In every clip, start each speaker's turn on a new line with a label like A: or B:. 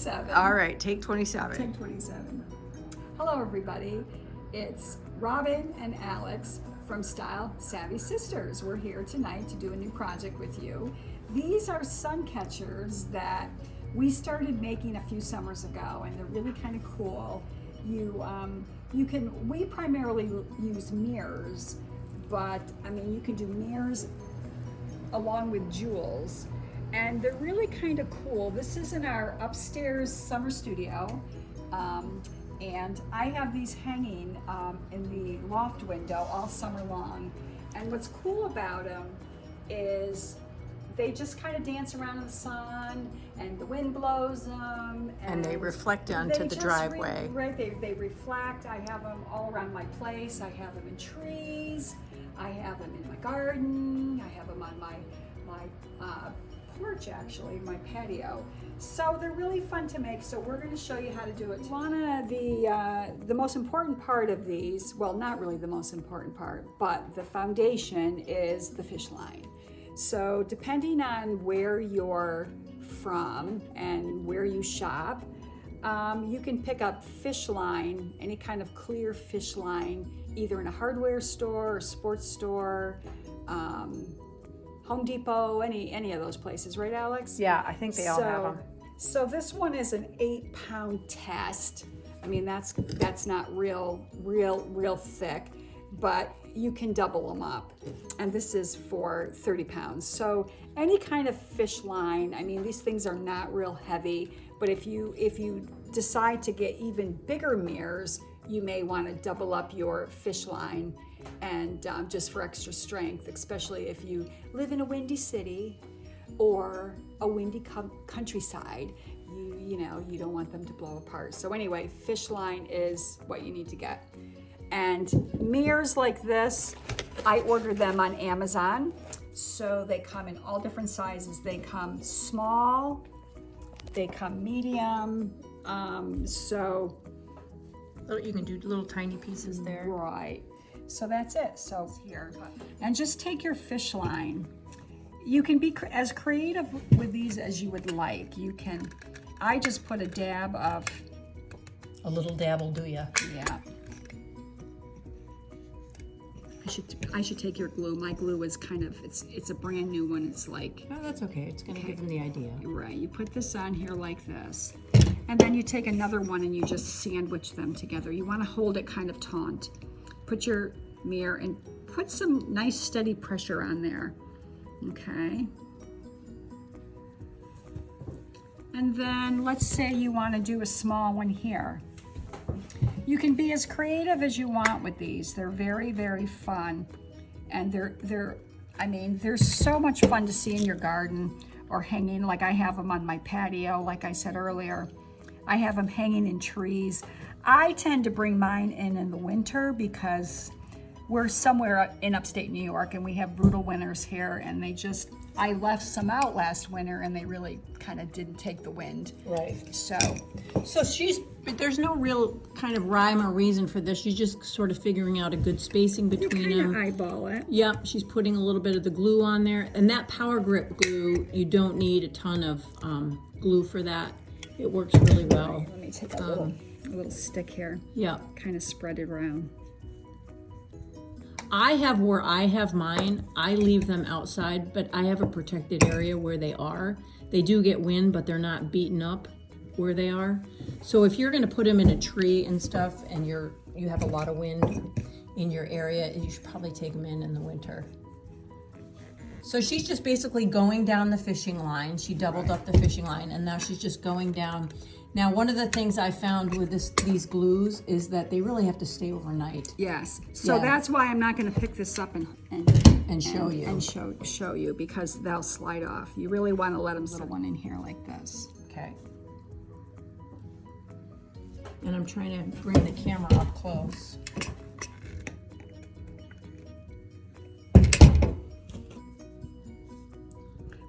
A: 27.
B: All right, take 27.
A: Take 27. Hello, everybody. It's Robin and Alex from Style Savvy Sisters. We're here tonight to do a new project with you. These are sun catchers that we started making a few summers ago, and they're really kind of cool. We primarily use mirrors, but I mean, you can do mirrors along with jewels, and they're really kind of cool. This is in our upstairs summer studio, and I have these hanging in the loft window all summer long. And what's cool about them is they just kind of dance around in the sun, and the wind blows them.
B: And they reflect onto the driveway.
A: Right, they reflect. I have them all around my place. I have them in trees. I have them in my garden. I have them on my porch, actually, my patio. So they're really fun to make. So we're going to show you how to do it. The most important part of these, well, not really the most important part, but the foundation is the fish line. So depending on where you're from and where you shop, you can pick up fish line, any kind of clear fish line, either in a hardware store or sports store, Home Depot, any of those places, right, Alex?
B: Yeah, I think they all have them.
A: So this one is an 8-pound test. I mean, that's not real thick, but you can double them up. And this is for 30 pounds. So any kind of fish line, I mean, these things are not real heavy, but if you decide to get even bigger mirrors, you may want to double up your fish line, and just for extra strength, especially if you live in a windy city or a windy countryside. You don't want them to blow apart. So anyway, fish line is what you need to get. And mirrors like this, I ordered them on Amazon. So they come in all different sizes. They come small, they come medium. So
B: You can do little tiny pieces there.
A: right. So that's it. So here, and just take your fish line. You can be as creative with these as you would like. I just put a dab of.
B: A little dab will do ya.
A: Yeah. I should take your glue. My glue is it's a brand new one. It's like.
B: Oh, that's okay. It's gonna give them the idea.
A: Right. You put this on here like this, and then you take another one and you just sandwich them together. You want to hold it kind of taut. Put your mirror and put some nice steady pressure on there. Okay. And then let's say you want to do a small one here. You can be as creative as you want with these. They're very, very fun. And they're so much fun to see in your garden or hanging. Like I have them on my patio, like I said earlier. I have them hanging in trees. I tend to bring mine in the winter because we're somewhere in upstate New York and we have brutal winters here, and I left some out last winter and they really kind of didn't take the wind.
B: Right.
A: So
B: But there's no real kind of rhyme or reason for this. She's just sort of figuring out a good spacing between them.
A: eyeball it.
B: Yep, she's putting a little bit of the glue on there. And that power grip glue, you don't need a ton of glue for that. It works really well.
A: Let me take a little stick here.
B: Yeah.
A: Kind of spread it around.
B: Where I have mine, I leave them outside, but I have a protected area where they are. They do get wind, but they're not beaten up where they are. So if you're gonna put them in a tree and stuff and you have a lot of wind in your area, you should probably take them in the winter. So she's just basically going down the fishing line. She doubled up the fishing line, and now she's just going down. Now, one of the things I found with these glues is that they really have to stay overnight.
A: Yes. So
B: Yeah.
A: that's why I'm not going to pick this up and
B: show you.
A: And show you, because they'll slide off. You really want to let them little one in here like this.
B: Okay. And I'm trying to bring the camera up close.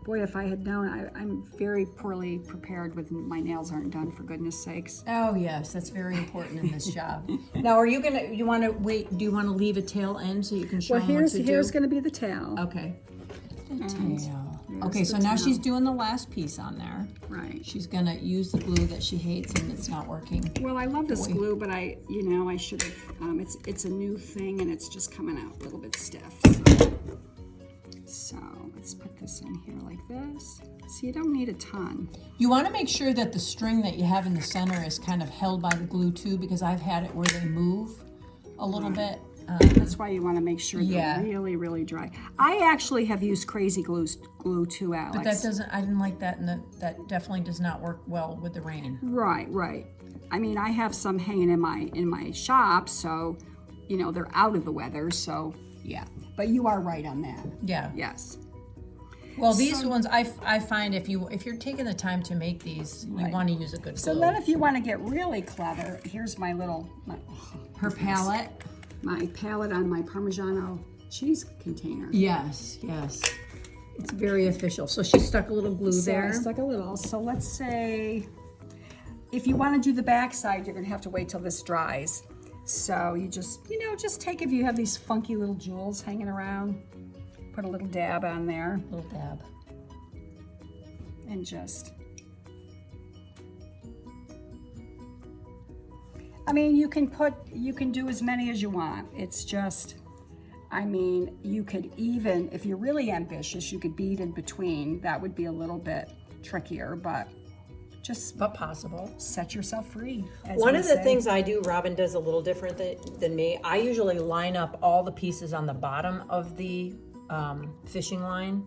A: Boy, if I had known, I'm very poorly prepared with my nails aren't done, for goodness sakes.
B: Oh yes, that's very important in this job. Now, are you gonna? You want to wait? Do you want to leave a tail end so you can show
A: Well,
B: them what to do?
A: here's going to be the tail.
B: Okay. The tail. Okay, so now she's doing the last piece on there.
A: Right.
B: She's gonna use the glue that she hates and it's not working.
A: Well, I love this glue, but I should have, it's a new thing and it's just coming out a little bit stiff. So let's put this in here like this. So you don't need a ton.
B: You wanna make sure that the string that you have in the center is kind of held by the glue too, because I've had it where they move a little bit.
A: That's why you want to make sure they're really, really dry. I actually have used crazy glue too, Alex.
B: But that doesn't, I didn't like that, and that definitely does not work well with the rain.
A: Right. I mean, I have some hanging in my shop, so they're out of the weather. So yeah, but you are right on that.
B: Yeah.
A: Yes.
B: Well, these ones I find if you're taking the time to make these, you want to use a good glue.
A: So then, if you want to get really clever, here's my
B: her palette.
A: My palette on my Parmigiano cheese container.
B: Yes. It's very official. So she stuck a little glue there.
A: I stuck a little. So let's say, if you want to do the back side, you're going to have to wait till this dries. So you just take, if you have these funky little jewels hanging around, put a little dab on there.
B: Little dab.
A: And just, I mean, you can do as many as you want. It's just, I mean, you could even, if you're really ambitious, you could bead in between. That would be a little bit trickier, but
B: possible.
A: Set yourself free.
B: One of the things I do, Robin does a little different than me. I usually line up all the pieces on the bottom of the fishing line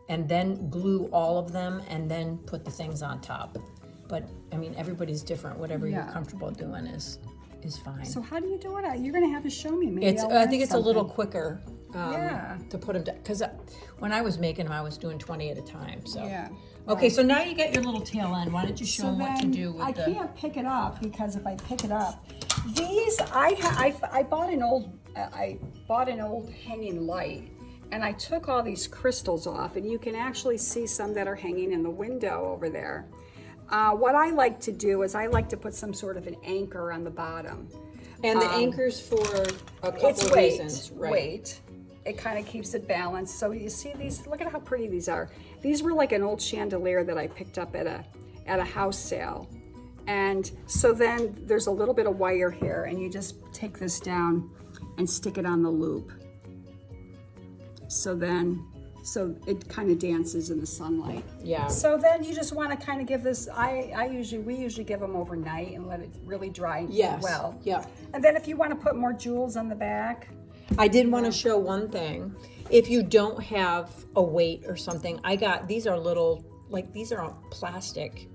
B: and then glue all of them and then put the things on top. But I mean, everybody's different. Whatever you're comfortable doing is fine.
A: So how do you do it? You're going to have to show me. Maybe
B: I think it's a little quicker
A: to
B: put them down. Because when I was making them, I was doing 20 at a time. So
A: yeah.
B: Okay, so now you get your little tail end. Why don't you show them what to do with
A: I can't pick it up, because if I pick it up, these I bought an old hanging light, and I took all these crystals off, and you can actually see some that are hanging in the window over there. What I like to do is I like to put some sort of an anchor on the bottom.
B: And the anchor's for a couple of reasons, right?
A: Weight. It kind of keeps it balanced. So you see these, look at how pretty these are. These were like an old chandelier that I picked up at a house sale. And so then there's a little bit of wire here, and you just take this down and stick it on the loop. So it kind of dances in the sunlight.
B: Yeah.
A: So then you just want to kind of give this, we usually give them overnight and let it really dry well.
B: Yeah.
A: And then if you want to put more jewels on the back.
B: I did want to show one thing. If you don't have a weight or something, these are little, these are plastic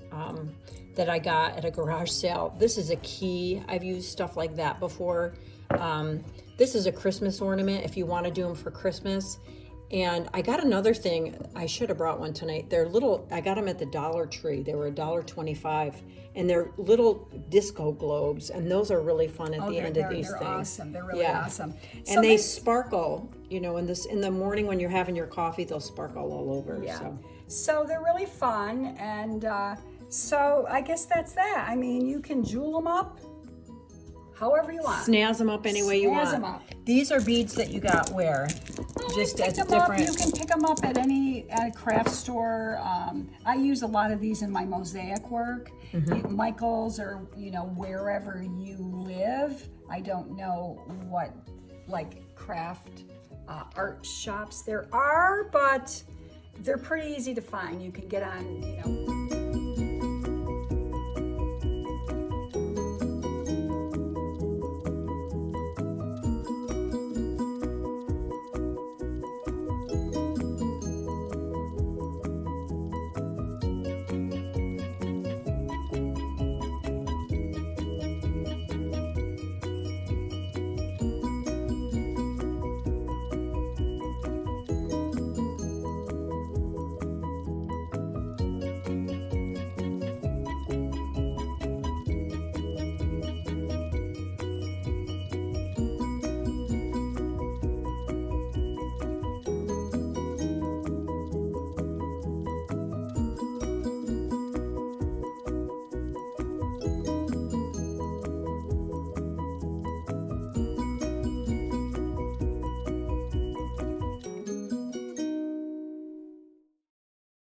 B: that I got at a garage sale. This is a key. I've used stuff like that before. This is a Christmas ornament if you want to do them for Christmas. And I got another thing. I should have brought one tonight. They're little, I got them at the Dollar Tree. They were $1.25. And they're little disco globes. And those are really fun at the end of these things.
A: They're awesome. They're really awesome.
B: And they sparkle, in the morning when you're having your coffee, they'll sparkle all over.
A: Yeah. So they're really fun. And so I guess that's that. I mean, you can jewel them up however you want.
B: Snazz them up any way you want.
A: Snazz them up.
B: These are beads that you got where? Just at different.
A: You can pick them up at a craft store. I use a lot of these in my mosaic work. Michael's, or wherever you live. I don't know what craft art shops there are, but they're pretty easy to find. You can get on